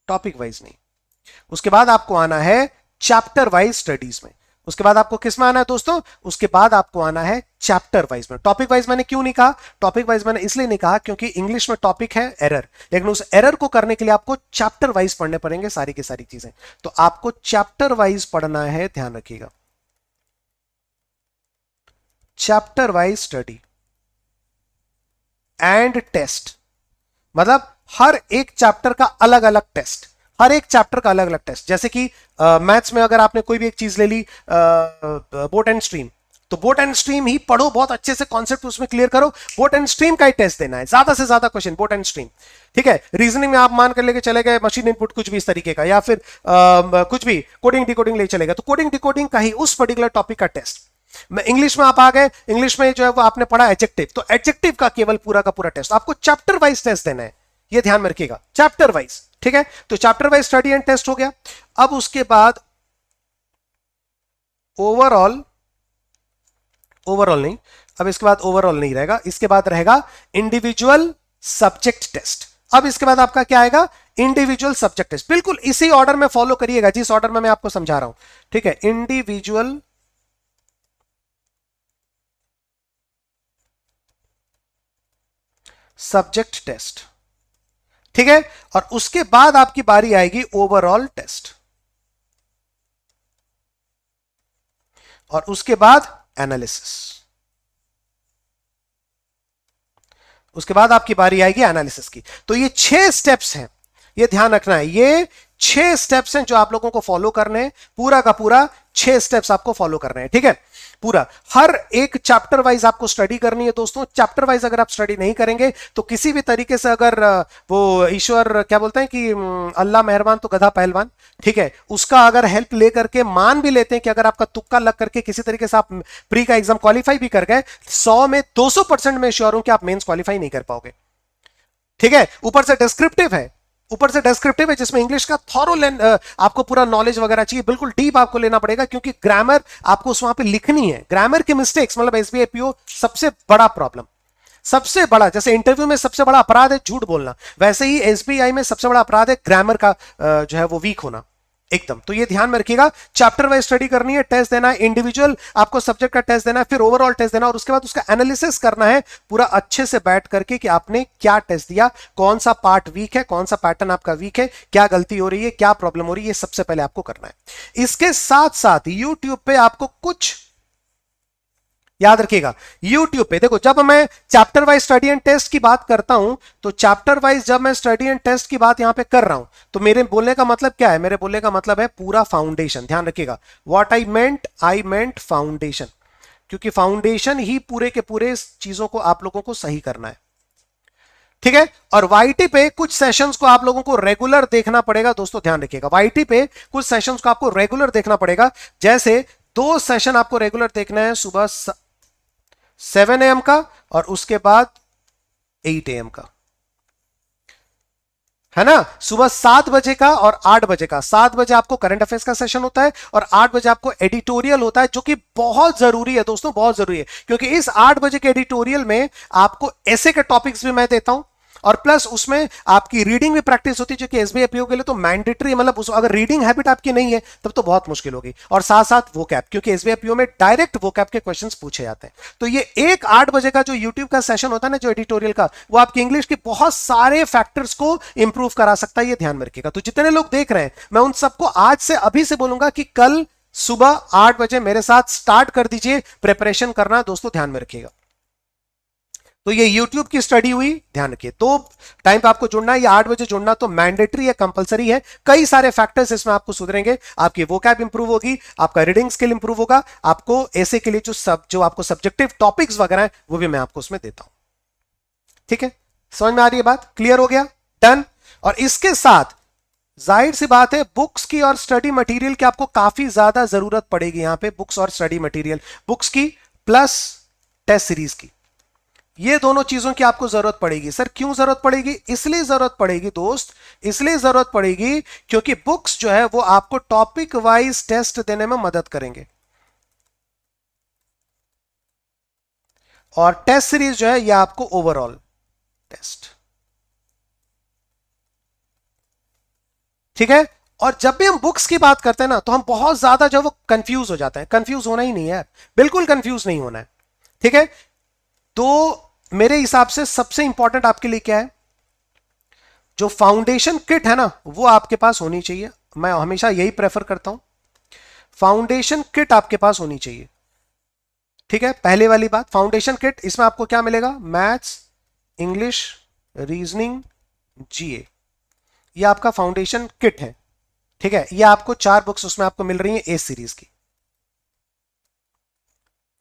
नहीं, उसके बाद आपको आना है चैप्टर वाइज स्टडीज में। उसके बाद आपको किस में आना है दोस्तों? उसके बाद आपको आना है चैप्टर वाइज में। टॉपिक वाइज मैंने क्यों नहीं कहा? टॉपिक वाइज मैंने इसलिए नहीं कहा क्योंकि इंग्लिश में टॉपिक है एरर, लेकिन उस एरर को करने के लिए आपको चैप्टर वाइज पढ़ने पड़ेंगे सारी की सारी चीजें। तो आपको चैप्टर वाइज पढ़ना है, ध्यान रखिएगा, chapter wise study and test, मतलब हर एक चैप्टर का अलग अलग टेस्ट, हर एक चैप्टर का अलग अलग टेस्ट। जैसे कि मैथ्स में अगर आपने कोई भी एक चीज ले ली, बोट एंड स्ट्रीम, तो बोट एंड स्ट्रीम ही पढ़ो, बहुत अच्छे से कॉन्सेप्ट उसमें क्लियर करो, बोट एंड स्ट्रीम का ही टेस्ट देना है, ज्यादा से ज्यादा क्वेश्चन बोट एंड स्ट्रीम, ठीक है। रीजनिंग में आप मान कर लेके चले गए मशीन इनपुट कुछ भी इस तरीके का, या फिर कुछ भी कोडिंग डिकोडिंग ले चलेगा, तो कोडिंग डिकोडिंग का ही उस पर्टिकुलर टॉपिक का टेस्ट। इंग्लिश में आप आ गए, इंग्लिश में जो है वो आपने पढ़ा एडजेक्टिव, तो एडजेक्टिव का केवल पूरा का पूरा टेस्ट आपको चैप्टर वाइज टेस्ट देना है, ये ध्यान में रखिएगा, चैप्टर वाइज, ठीक है। तो chapter wise study and test हो गया। अब उसके बाद ओवरऑल नहीं, अब इसके बाद ओवरऑल नहीं रहेगा, इसके बाद रहेगा इंडिविजुअल सब्जेक्ट टेस्ट। अब इसके बाद आपका क्या आएगा, इंडिविजुअल सब्जेक्ट टेस्ट। बिल्कुल इसी ऑर्डर में फॉलो करिएगा जिस ऑर्डर में मैं आपको समझा रहा हूं, ठीक है। इंडिविजुअल सब्जेक्ट टेस्ट, ठीक है। और उसके बाद आपकी बारी आएगी ओवरऑल टेस्ट, और उसके बाद एनालिसिस। उसके बाद आपकी बारी आएगी एनालिसिस की। तो ये 6 स्टेप्स हैं, ये ध्यान रखना है, ये 6 स्टेप्स हैं जो आप लोगों को फॉलो करने हैं, पूरा का पूरा 6 स्टेप्स आपको फॉलो करने हैं, ठीक है। पूरा हर एक चैप्टर वाइज आपको स्टडी करनी है दोस्तों। चैप्टर वाइज अगर आप स्टडी नहीं करेंगे तो किसी भी तरीके से अगर वो ईश्वर क्या बोलते हैं कि अल्लाह मेहरबान तो गधा पहलवान, ठीक है, उसका अगर हेल्प लेकर के मान भी लेते हैं कि अगर आपका तुक्का लग करके किसी तरीके से आप प्री का एग्जाम क्वालिफाई भी कर गए, 100 में 200% में श्योर हूं कि आप मेंस क्वालिफाई नहीं कर पाओगे, ठीक है। ऊपर से डिस्क्रिप्टिव है, ऊपर से डिस्क्रिप्टिव है जिसमें इंग्लिश का थॉरो आपको पूरा नॉलेज वगैरह चाहिए, बिल्कुल डीप आपको लेना पड़ेगा, क्योंकि ग्रामर आपको उस वहां पे लिखनी है। ग्रामर की मिस्टेक्स मतलब एसबीआई पीओ सबसे बड़ा प्रॉब्लम, सबसे बड़ा, जैसे इंटरव्यू में सबसे बड़ा अपराध है झूठ बोलना, वैसे ही एसबीआई में सबसे बड़ा अपराध है ग्रामर का जो है वो वीक होना एकदम। तो ये ध्यान में रखिएगा, चैप्टर वाइज स्टडी करनी है, टेस्ट देना है, इंडिविजुअल आपको सब्जेक्ट का टेस्ट देना है, फिर ओवरऑल टेस्ट देना, और उसके बाद उसका एनालिसिस करना है पूरा अच्छे से बैठ करके कि आपने क्या टेस्ट दिया, कौन सा पार्ट वीक है, कौन सा पैटर्न आपका वीक है, क्या गलती हो रही है, क्या प्रॉब्लम हो रही है, ये सबसे पहले आपको करना है। इसके साथ साथ यूट्यूब पे आपको कुछ याद रखिएगा, YouTube पे देखो, जब मैं chapter wise study and test की बात करता हूं, तो चैप्टर वाइज जब मैं स्टडी एंड टेस्ट की बात यहां पे कर रहा हूं, तो मेरे बोलने का मतलब क्या है, मेरे बोलने का मतलब है पूरा फाउंडेशन। ध्यान रखिएगा, व्हाट आई मेंट फाउंडेशन, क्योंकि फाउंडेशन ही पूरे के पूरे चीजों को आप लोगों को सही करना है, ठीक है। और वाईटी पे कुछ सेशंस को आप लोगों को रेगुलर देखना पड़ेगा दोस्तों, ध्यान रखिएगा, वाईटी पे कुछ सेशंस को आपको रेगुलर देखना पड़ेगा। जैसे 2 सेशन आपको रेगुलर देखना है, सुबह 7 AM का और उसके बाद 8 AM का, है ना। सुबह 7 बजे का और 8 बजे का। 7 बजे आपको करंट अफेयर्स का सेशन होता है और 8 बजे आपको एडिटोरियल होता है, जो कि बहुत जरूरी है दोस्तों, बहुत जरूरी है, क्योंकि इस 8 बजे के एडिटोरियल में आपको ऐसे के टॉपिक्स भी मैं देता हूं, और प्लस उसमें आपकी रीडिंग भी प्रैक्टिस होती है, जो कि एसबीआई पीओ के लिए तो मैंडेटरी, मतलब अगर रीडिंग हैबिट आपकी नहीं है तब तो बहुत मुश्किल होगी। और साथ साथ वोकैब, क्योंकि एसबीआई पीओ में डायरेक्ट वोकैब के क्वेश्चंस पूछे जाते हैं। तो ये एक 8 बजे का जो यूट्यूब का सेशन होता है ना, जो एडिटोरियल का, वो आपकी इंग्लिश के बहुत सारे फैक्टर्स को इंप्रूव करा सकता है, ये ध्यान में रखिएगा। तो जितने लोग देख रहे हैं, मैं उन सबको आज से अभी से बोलूंगा कि कल सुबह 8 बजे मेरे साथ स्टार्ट कर दीजिए प्रिपरेशन करना दोस्तों, ध्यान में रखिएगा। तो ये YouTube की स्टडी हुई, ध्यान रखिए। तो टाइम पे आपको जुड़ना है, ये 8 बजे जुड़ना तो मैंडेटरी है, कंपलसरी है। कई सारे फैक्टर्स इसमें आपको सुधरेंगे, आपकी वोकैब इंप्रूव होगी, आपका रीडिंग स्किल इंप्रूव होगा, आपको ऐसे के लिए जो आपको सब्जेक्टिव टॉपिक्स वगैरह है वो भी मैं आपको उसमें देता हूं, ठीक है। समझ में आ रही है बात, क्लियर हो गया, डन। और इसके साथ जाहिर सी बात है, बुक्स की और स्टडी मटेरियल की आपको काफी ज्यादा जरूरत पड़ेगी। यहां पे बुक्स और स्टडी मटेरियल, बुक्स की प्लस टेस्ट सीरीज की, ये दोनों चीजों की आपको जरूरत पड़ेगी। सर क्यों जरूरत पड़ेगी? इसलिए जरूरत पड़ेगी दोस्त, इसलिए जरूरत पड़ेगी क्योंकि बुक्स जो है वो आपको टॉपिक वाइज टेस्ट देने में मदद करेंगे, और टेस्ट सीरीज जो है ये आपको ओवरऑल टेस्ट, ठीक है। और जब भी हम बुक्स की बात करते हैं ना, तो हम बहुत ज्यादा जो वो कंफ्यूज हो जाते हैं। कंफ्यूज होना ही नहीं है, बिल्कुल कंफ्यूज नहीं होना है, ठीक है। तो मेरे हिसाब से सबसे इंपॉर्टेंट आपके लिए क्या है, जो फाउंडेशन किट है ना, वो आपके पास होनी चाहिए। मैं हमेशा यही प्रेफर करता हूं, फाउंडेशन किट आपके पास होनी चाहिए, ठीक है। पहले वाली बात, फाउंडेशन किट, इसमें आपको क्या मिलेगा, मैथ्स, इंग्लिश, रीजनिंग, जीए, ये आपका फाउंडेशन किट है, ठीक है। ये आपको 4 बुक्स उसमें आपको मिल रही है ए सीरीज की,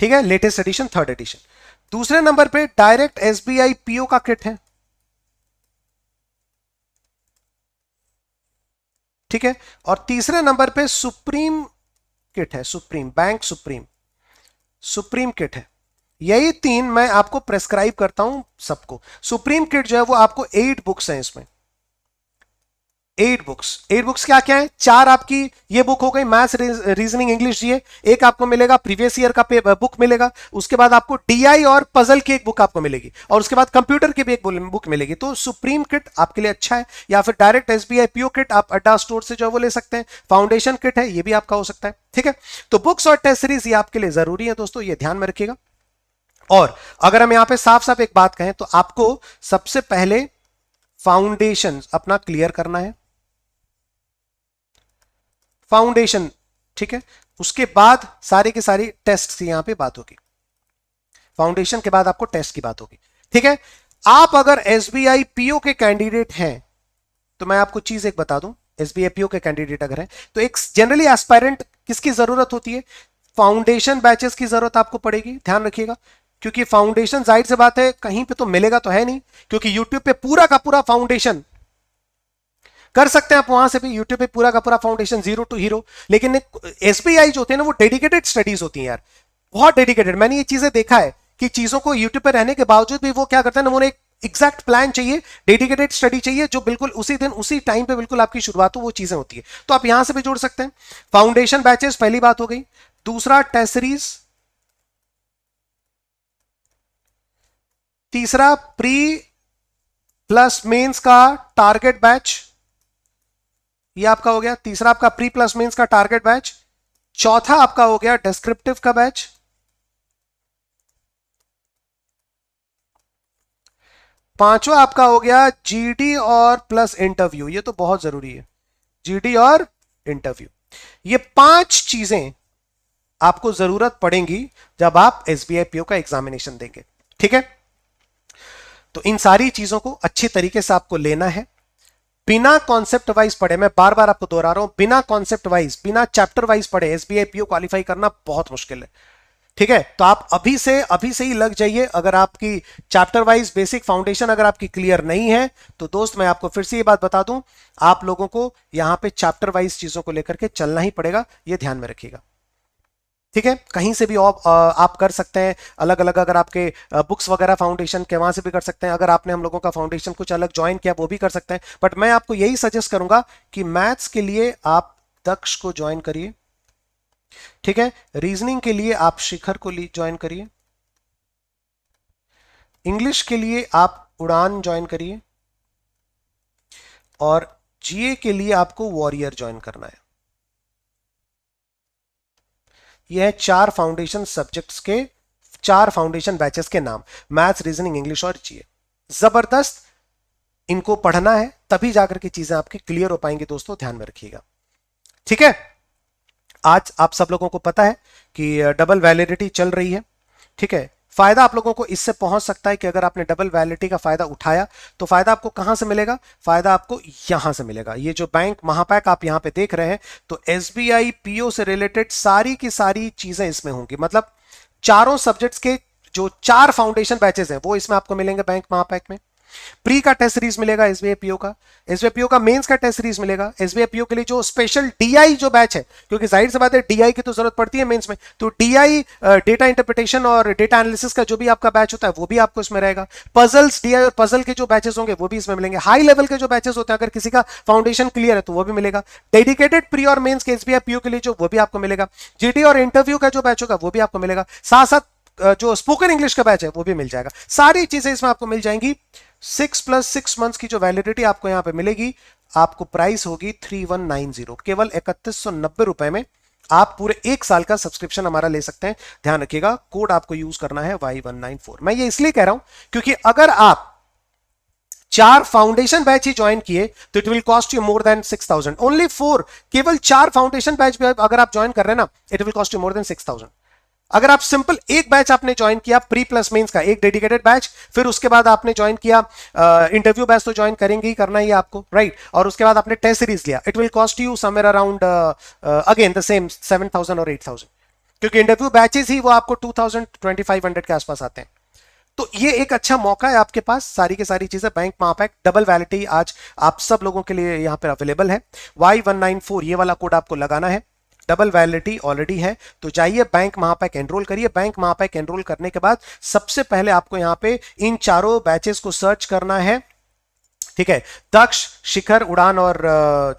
ठीक है, लेटेस्ट एडिशन, 3rd एडिशन। दूसरे नंबर पे डायरेक्ट एसबीआई पीओ का किट है, ठीक है। और तीसरे नंबर पे सुप्रीम किट है, सुप्रीम बैंक, सुप्रीम किट है। यही 3 मैं आपको प्रेस्क्राइब करता हूं सबको। सुप्रीम किट जो है वो आपको 8 बुक्स हैं इसमें, एट बुक्स क्या क्या है? चार आपकी ये बुक हो गई, मैथ्स, रीजनिंग, इंग्लिश, ये एक आपको मिलेगा, प्रीवियस ईयर का बुक मिलेगा, उसके बाद आपको डीआई और पजल की एक बुक आपको मिलेगी, और उसके बाद कंप्यूटर की भी एक बुक मिलेगी। तो सुप्रीम किट आपके लिए अच्छा है, या फिर डायरेक्ट एसबीआई पीओ किट आप अड्डा स्टोर से जो वो ले सकते हैं। फाउंडेशन किट है, ये भी आपका हो सकता है। ठीक है, तो बुक्स और टेस्ट सीरीज ये आपके लिए जरूरी है दोस्तों, ये ध्यान में रखिएगा। और अगर हम यहां पे साफ साफ एक बात कहें तो आपको सबसे पहले फाउंडेशन अपना क्लियर करना है, फाउंडेशन। ठीक है, उसके बाद सारी की सारी टेस्ट की यहां पे बात होगी, फाउंडेशन के बाद आपको टेस्ट की बात होगी। ठीक है, आप अगर एसबीआई पीओ के कैंडिडेट हैं तो मैं आपको चीज एक बता दूं, एसबीआई पीओ के कैंडिडेट अगर हैं तो एक जनरली एस्पायरेंट किसकी जरूरत होती है? फाउंडेशन बैचेस की जरूरत आपको पड़ेगी, ध्यान रखिएगा। क्योंकि फाउंडेशन जाहिर से बात है कहीं पे तो मिलेगा तो है नहीं, क्योंकि यूट्यूब पे पूरा का पूरा फाउंडेशन कर सकते हैं आप, वहां से भी यूट्यूब पे पूरा का पूरा फाउंडेशन जीरो टू हीरो। लेकिन एसबीआई जो होते हैं ना, वो डेडिकेटेड स्टडीज होती हैं यार, बहुत डेडिकेटेड। मैंने ये चीजें देखा है कि चीजों को यूट्यूब पे रहने के बावजूद भी वो क्या करते हैं ना, उन्हें एग्जैक्ट प्लान चाहिए, डेडिकेटेड स्टडी चाहिए, जो बिल्कुल उसी दिन उसी टाइम पे बिल्कुल आपकी शुरुआत हो, वो चीजें होती है। तो आप यहां से भी जोड़ सकते हैं। फाउंडेशन बैचेस पहली बात हो गई। दूसरा टेस्ट सीरीज, तीसरा प्री प्लस मेंस का टारगेट बैच, ये आपका हो गया। तीसरा आपका प्री प्लस मेंस का टारगेट बैच। चौथा आपका हो गया डिस्क्रिप्टिव का बैच। पांचवा आपका हो गया जीडी और प्लस इंटरव्यू, ये तो बहुत जरूरी है, जीडी और इंटरव्यू। ये पांच चीजें आपको जरूरत पड़ेंगी जब आप एसबीआई पीओ का एग्जामिनेशन देंगे। ठीक है, तो इन सारी चीजों को अच्छी तरीके से आपको लेना है, बिना कॉन्सेप्ट वाइज पढ़े। मैं बार बार आपको दोहरा रहा हूं, बिना कॉन्सेप्ट वाइज, बिना चैप्टर वाइज पढ़े एसबीआई पीओ क्वालिफाई करना बहुत मुश्किल है। ठीक है, तो आप अभी से ही लग जाइए। अगर आपकी चैप्टर वाइज बेसिक फाउंडेशन अगर आपकी क्लियर नहीं है तो दोस्त मैं आपको फिर से ये बात बता दूं, आप लोगों को यहां पे चैप्टर वाइज चीजों को लेकर के चलना ही पड़ेगा, ये ध्यान में रखिएगा। ठीक है, कहीं से भी आप कर सकते हैं अलग अलग, अगर आपके बुक्स वगैरह फाउंडेशन के वहां से भी कर सकते हैं, अगर आपने हम लोगों का फाउंडेशन कुछ अलग ज्वाइन किया वो भी कर सकते हैं। बट मैं आपको यही सजेस्ट करूंगा कि मैथ्स के लिए आप दक्ष को ज्वाइन करिए। ठीक है, रीजनिंग के लिए आप शिखर को ज्वाइन करिए, इंग्लिश के लिए आप उड़ान ज्वाइन करिए, और जीए के लिए आपको वॉरियर ज्वाइन करना है। यह है चार फाउंडेशन सब्जेक्ट्स के, चार फाउंडेशन बैचेस के नाम, मैथ्स, रीजनिंग, इंग्लिश और जीए। जबरदस्त, इनको पढ़ना है तभी जाकर के चीजें आपकी क्लियर हो पाएंगी दोस्तों, ध्यान में रखिएगा। ठीक है, आज आप सब लोगों को पता है कि डबल वैलिडिटी चल रही है। ठीक है, फायदा आप लोगों को इससे पहुंच सकता है कि अगर आपने डबल वैलिडिटी का फायदा उठाया तो फायदा आपको कहां से मिलेगा? फायदा आपको यहां से मिलेगा। ये जो बैंक महापैक आप यहां पे देख रहे हैं, तो एसबीआई पीओ से रिलेटेड सारी की सारी चीजें इसमें होंगी। मतलब चारों सब्जेक्ट्स के जो चार फाउंडेशन बैचेस हैं वो इसमें आपको मिलेंगे बैंक महापैक में। प्री का टेस्ट सीरीज मिलेगा एसबीआई पीओ का, एसबीआई पीओ का मेंस का टेस्ट सीरीज मिलेगा, एसबीआई पीओ के लिए जो स्पेशल डीआई जो बैच है, क्योंकि जाहिर सी बात है डीआई की तो जरूरत पड़ती है मेंस में, तो डीआई डेटा इंटरप्रिटेशन और डेटा एनालिसिस का जो भी आपका बैच होता है वो भी आपको इसमें रहेगा। पजल्स, डीआई और पजल के जो बैचेस होंगे वो भी इसमें मिलेंगे। हाई लेवल के जो बैचेस होते हैं, अगर किसी का फाउंडेशन क्लियर है तो वो भी मिलेगा। डेडिकेटेड प्री और मेंस के एसबीआई पीओ के लिए जो, वो भी आपको मिलेगा। जीडी और इंटरव्यू का जो बैच होगा वो भी आपको मिलेगा। साथ साथ जो स्पोकन इंग्लिश का बैच है वो भी मिल जाएगा। सारी चीजें इसमें आपको मिल जाएंगी। 6 + 6 मंथ्स की जो वैलिडिटी आपको यहां पे मिलेगी, आपको प्राइस होगी 3190, केवल 3190 रुपए में आप पूरे एक साल का सब्सक्रिप्शन हमारा ले सकते हैं। ध्यान रखिएगा, कोड आपको यूज करना है Y194। मैं ये इसलिए कह रहा हूं क्योंकि अगर आप 4 फाउंडेशन बैच ही ज्वाइन किए तो it will cost you more than 6000। Only 4, केवल 4 फाउंडेशन बैच अगर आप ज्वाइन कर रहे हैं ना, it will cost you more than 6000। अगर आप सिंपल एक बैच आपने ज्वाइन किया, प्री प्लस मेंस का एक डेडिकेटेड बैच, फिर उसके बाद आपने ज्वाइन किया इंटरव्यू बैच, तो ज्वाइन करेंगे ही, करना ही आपको, राइट। और उसके बाद आपने टेस्ट सीरीज लिया, it will cost you somewhere around again the same 7000 और 8000, क्योंकि इंटरव्यू बैचेस ही वो आपको 2000-2500 के आसपास आते हैं। तो ये एक अच्छा मौका है आपके पास, सारी की सारी चीजें बैंक महापैक डबल वैलिडिटी आज आप सब लोगों के लिए यहां पर अवेलेबल है। Y194 ये वाला कोड आपको लगाना है, डबल वैलिडिटी ऑलरेडी है। तो जाइए बैंक महापैक एनरोल करिए। बैंक महापैक एनरोल करने के बाद सबसे पहले आपको यहां पे इन चारों बैचेस को सर्च करना है। ठीक है। दक्ष, शिखर, उड़ान और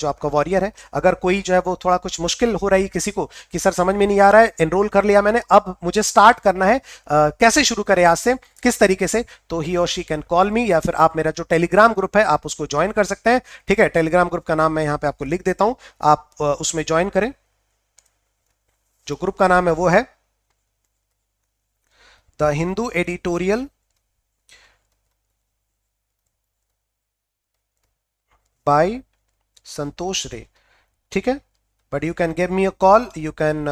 जो आपका वॉरियर है, अगर कोई जो है वो थोड़ा कुछ मुश्किल हो रही है किसी को कि सर समझ में नहीं आ रहा है, एनरोल कर लिया मैंने, अब मुझे स्टार्ट करना है, कैसे शुरू करें आज से, किस तरीके से, तो ही और शी कैन कॉल मी, या फिर आप मेरा जो टेलीग्राम ग्रुप है आप उसको ज्वाइन कर सकते हैं। ठीक है, टेलीग्राम ग्रुप का नाम मैं यहां पे आपको लिख देता हूं, आप उसमें ज्वाइन करें। जो ग्रुप का नाम है वो है द हिंदू एडिटोरियल बाय संतोष रे। ठीक है, but you can give me a call, you can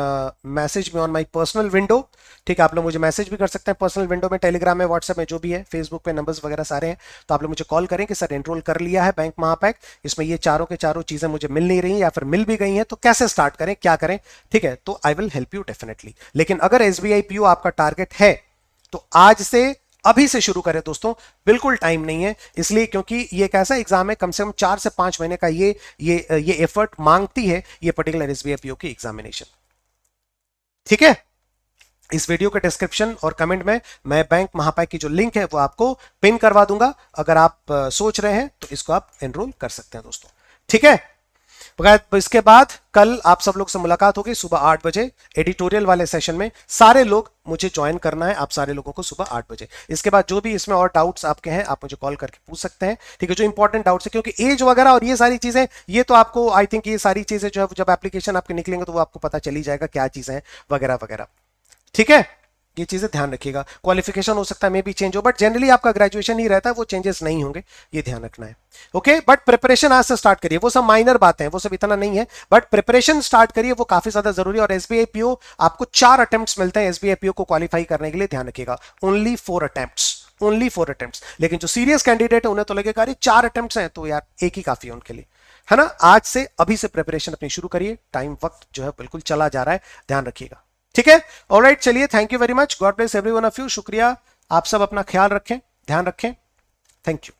message me on my personal window. ठीक है, आप लोग मुझे मैसेज भी कर सकते हैं पर्सनल विंडो में, टेलीग्राम में, व्हाट्सएप में, जो भी है, फेसबुक पे नंबर्स वगैरह सारे हैं, तो आप लोग मुझे कॉल करें कि सर एनरोल कर लिया है बैंक महापैक, इसमें ये चारों के चारों चीजें मुझे मिल नहीं रही या फिर मिल भी गई हैं, तो कैसे स्टार्ट करें, क्या करें। ठीक है, तो I will help you definitely. लेकिन अगर एसबीआई पीओ आपका टारगेट है तो आज से, अभी से शुरू करें दोस्तों, बिल्कुल टाइम नहीं है, इसलिए क्योंकि ये एक ऐसा एग्जाम है, कम से कम 4 से 5 महीने का ये एफर्ट मांगती है ये पर्टिकुलर एसबीआई पीओ की एग्जामिनेशन। ठीक है, इस वीडियो के डिस्क्रिप्शन और कमेंट में मैं बैंक महापैक की जो लिंक है वो आपको पिन करवा दूंगा, अगर आप सोच रहे हैं तो इसको आप एनरोल कर सकते हैं दोस्तों। ठीक है, इसके बाद कल आप सब लोग से मुलाकात होगी सुबह 8 बजे एडिटोरियल वाले सेशन में। सारे लोग मुझे ज्वाइन करना है, आप सारे लोगों को सुबह 8 बजे। इसके बाद जो भी इसमें और डाउट्स आपके हैं आप मुझे कॉल करके पूछ सकते हैं। ठीक है, जो इंपॉर्टेंट डाउट्स है, क्योंकि एज वगैरह और ये सारी चीजें, ये तो आपको आई थिंक ये सारी चीजें जो है जब एप्लीकेशन आपके निकलेंगे तो वो आपको पता चली जाएगा क्या चीजें हैं वगैरह वगैरह। ठीक है, ये चीजें ध्यान रखिएगा। क्वालिफिकेशन हो सकता है मे भी चेंज हो, बट जनरली आपका ग्रेजुएशन ही रहता है, वो चेंजेस नहीं होंगे, ये ध्यान रखना है। ओके, बट प्रिपरेशन आज से स्टार्ट करिए, वो सब माइनर बातें हैं, वो सब इतना नहीं है, बट प्रिपरेशन स्टार्ट करिए, वो काफी ज्यादा जरूरी है। और एसबीआई पीओ आपको 4 अटेम्प्ट्स मिलते हैं एसबीआई पीओ को क्वालिफाई करने के लिए, ध्यान रखिएगा, ओनली 4 अटेम्प्ट्स, ओनली 4 अटेम्प्ट्स। लेकिन जो सीरियस कैंडिडेट है उन्हें तो लगेगा अरे 4 अटेम्प्ट्स हैं तो यार एक ही काफी है उनके लिए, है ना। आज से, अभी से प्रिपरेशन अपनी शुरू करिए, टाइम वक्त जो है बिल्कुल चला जा रहा है, ध्यान रखिएगा। ठीक है, ऑलराइट, चलिए, thank you very much, God bless everyone of you, शुक्रिया। आप सब अपना ख्याल रखें, ध्यान रखें, थैंक यू।